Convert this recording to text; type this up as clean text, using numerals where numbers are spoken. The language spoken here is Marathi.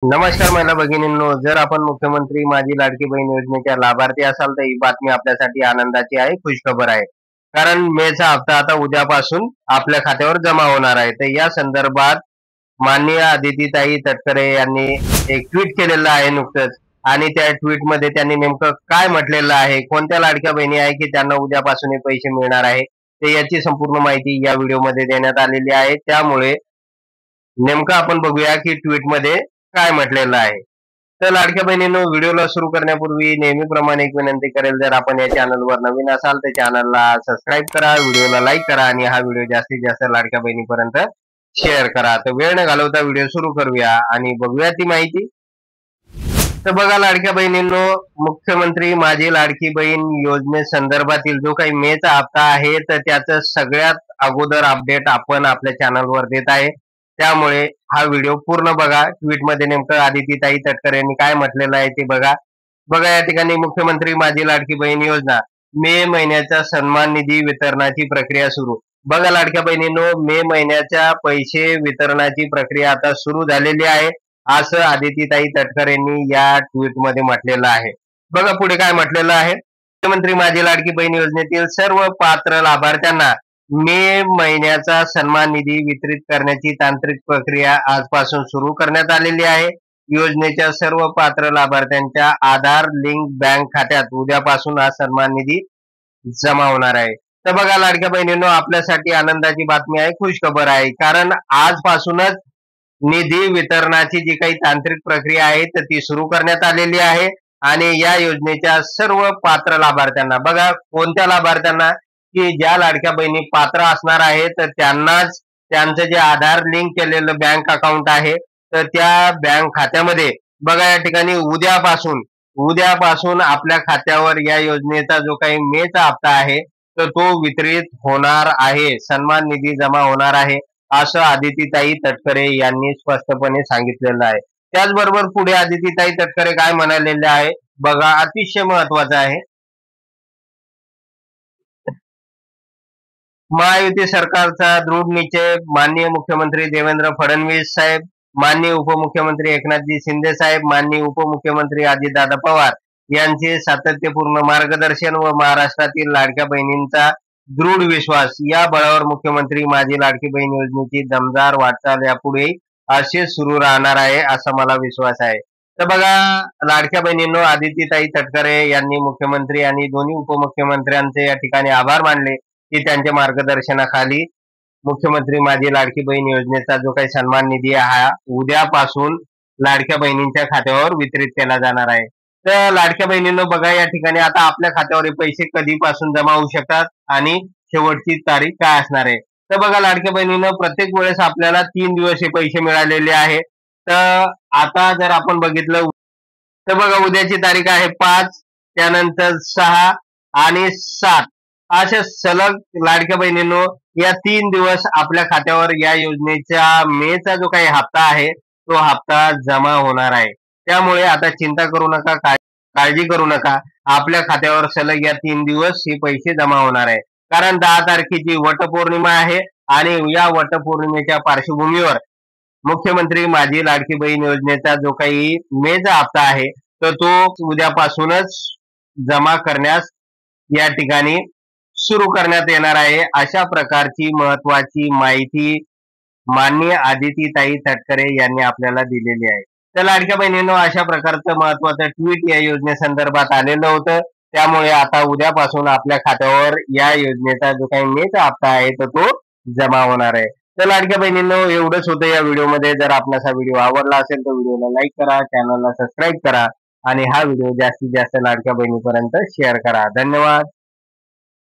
नमस्कार महिला भगिनींनो, जर आपण मुख्यमंत्री माझी लाडकी बहीण योजनेच्या लाभार्थी असाल तर ही बातमी आपल्यासाठी आनंदाची आहे, खुशखबर आहे. कारण मेचा हप्ता आता उद्यापासून आपल्या खात्यावर जमा होणार आहे. तर या संदर्भात माननीय आदितीताई तटकरे यांनी एक ट्विट केलेलं आहे नुकतंच. आणि त्या ट्विटमध्ये त्यांनी नेमकं काय म्हटलेलं आहे, कोणत्या लाडक्या बहिणी आहे की त्यांना उद्यापासून हे पैसे मिळणार आहे, ते याची संपूर्ण माहिती या व्हिडिओमध्ये देण्यात आलेली आहे. त्यामुळे नेमकं आपण बघूया की ट्विटमध्ये काय म्हटलेलं आहे. तर लाडक्या बहिणींनो, व्हिडिओला सुरू करण्यापूर्वी नेहमीप्रमाणे एक विनंती करेल, जर आपण या चॅनलवर नवीन असाल तर चॅनलला सबस्क्राईब करा, व्हिडिओला लाईक करा आणि हा व्हिडिओ जास्तीत जास्त लाडक्या बहिणीपर्यंत शेअर करा. तर वेळ न घालवता व्हिडिओ सुरू करूया आणि बघूया ती माहिती. तर बघा लाडक्या बहिणींनो, मुख्यमंत्री माझी लाडकी बहीण योजनेसंदर्भातील जो काही मेचा हप्ता आहे तर त्याचं सगळ्यात अगोदर अपडेट आपण आपल्या चॅनलवर देत आहे. त्यामुळे हा व्हिडिओ पूर्ण बघा. ट्विटमध्ये नेमकं आदितीताई तटकरे यांनी काय म्हटलेलं आहे ते बघा. या ठिकाणी मुख्यमंत्री माझी लाडकी बहीण योजना मे महिन्याचा सन्मान निधी वितरणाची प्रक्रिया सुरू. बघा लाडक्या बहिणींनो, मे महिन्याच्या पैसे वितरणाची प्रक्रिया आता सुरू झालेली आहे, असं आदितीताई तटकरे यांनी या ट्विटमध्ये म्हटलेलं आहे. बघा पुढे काय म्हटलेलं आहे. मुख्यमंत्री माझी लाडकी बहीण योजनेतील सर्व पात्र लाभार्थ्यांना मे महिन्याचा सन्मान निधी वितरित करण्याची तांत्रिक प्रक्रिया आजपासून सुरू करण्यात आलेली आहे. योजनेच्या सर्व पात्र लाभार्थ्यांच्या आधार लिंक बँक खात्यात उद्यापासून हा सन्मान निधी जमा होणार आहे. तर बघा लाडक्या बहिणींनो, आपल्यासाठी आनंदाची बातमी आहे, खुशखबर आहे. कारण आजपासूनच निधी वितरणाची जी काही तांत्रिक प्रक्रिया आहे तर ती सुरू करण्यात आलेली आहे. आणि या योजनेच्या सर्व पात्र लाभार्थ्यांना, बघा कोणत्या लाभार्थ्यांना, की ज्या लाडक्या बहिणी पात्र असणार आहे तर त्यांनाच त्यांचं जे आधार लिंक केलेलं बँक अकाउंट आहे तर त्या बँक खात्यामध्ये बघा या ठिकाणी उद्यापासून आपल्या खात्यावर या योजनेचा जो काही मेचा हप्ता आहे तर तो वितरित होणार आहे, सन्मान निधी जमा होणार आहे, असं आदितीताई तटकरे यांनी स्पष्टपणे सांगितलेलं आहे. त्याचबरोबर पुढे आदितीताई तटकरे काय म्हणालेले आहे बघा, अतिशय महत्वाचं आहे. महायुती सरकारचा दृढ निश्चय, माननीय मुख्यमंत्री देवेंद्र फडणवीस साहेब, माननीय उपमुख्यमंत्री एकनाथजी शिंदे साहेब, माननीय उपमुख्यमंत्री अजितदादा पवार यांचे सातत्यपूर्ण मार्गदर्शन व महाराष्ट्रातील लाडक्या बहिणींचा दृढ विश्वास या बळावर मुख्यमंत्री माझी लाडकी बहीण योजनेची दमदार वाटचाल यापुढे असे सुरू राहणार आहे, असा मला विश्वास आहे. तर बघा लाडक्या बहिणींनो, आदितीताई तटकरे यांनी मुख्यमंत्री आणि दोन्ही उपमुख्यमंत्र्यांचे या ठिकाणी आभार मानले की त्यांच्या मार्गदर्शनाखाली मुख्यमंत्री माझी लाडकी बहीण योजनेचा जो काही सन्मान निधी हा उद्यापासून लाडक्या बहिणींच्या खात्यावर वितरित केला जाणार आहे. तर लाडक्या बहिणींनो, बघा या ठिकाणी आता आपल्या खात्यावर हे पैसे कधीपासून जमा होऊ शकतात आणि शेवटची तारीख काय असणार आहे. तर बघा लाडक्या बहिणींनो, प्रत्येक वेळेस आपल्याला 3 दिवस हे पैसे मिळालेले आहे. तर आता जर आपण बघितलं तर बघा उद्याची तारीख आहे 5, त्यानंतर 6 आणि 7, अशा सलग लाडक्या बहिणींनो या 3 दिवस आपल्या खात्यावर या योजनेच्या मेचा जो काही हप्ता आहे तो हप्ता जमा होणार आहे. त्यामुळे आता चिंता करू नका, काळजी करू नका, आपल्या खात्यावर सलग या 3 दिवस हे पैसे जमा होणार आहे. कारण 10 तारखेची वटपौर्णिमा आहे आणि या वटपौर्णिमेच्या पार्श्वभूमीवर मुख्यमंत्री माझी लाडकी बहीण योजनेचा जो काही मेचा हप्ता आहे तर तो उद्यापासूनच जमा करण्यास या ठिकाणी सुरू करण्यात येणार आहे, अशा प्रकारची महत्वाची माहिती माननीय आदितीताई तटकरे यांनी आपल्याला दिलेली आहे. तर लाडक्या बहिणींनो, अशा प्रकारचं महत्वाचं ट्विट या योजनेसंदर्भात आलेलं होतं. त्यामुळे आता उद्यापासून आपल्या खात्यावर या योजनेचा जो काही मेचा हप्ता आहे तर तो जमा होणार आहे. तर लाडक्या बहिणींनो, एवढंच होतं या व्हिडिओमध्ये. जर आपल्याला हा व्हिडिओ आवडला असेल तर व्हिडिओला लाईक करा, चॅनलला सबस्क्राईब करा आणि हा व्हिडिओ जास्तीत जास्त लाडक्या बहिणीपर्यंत शेअर करा. धन्यवाद.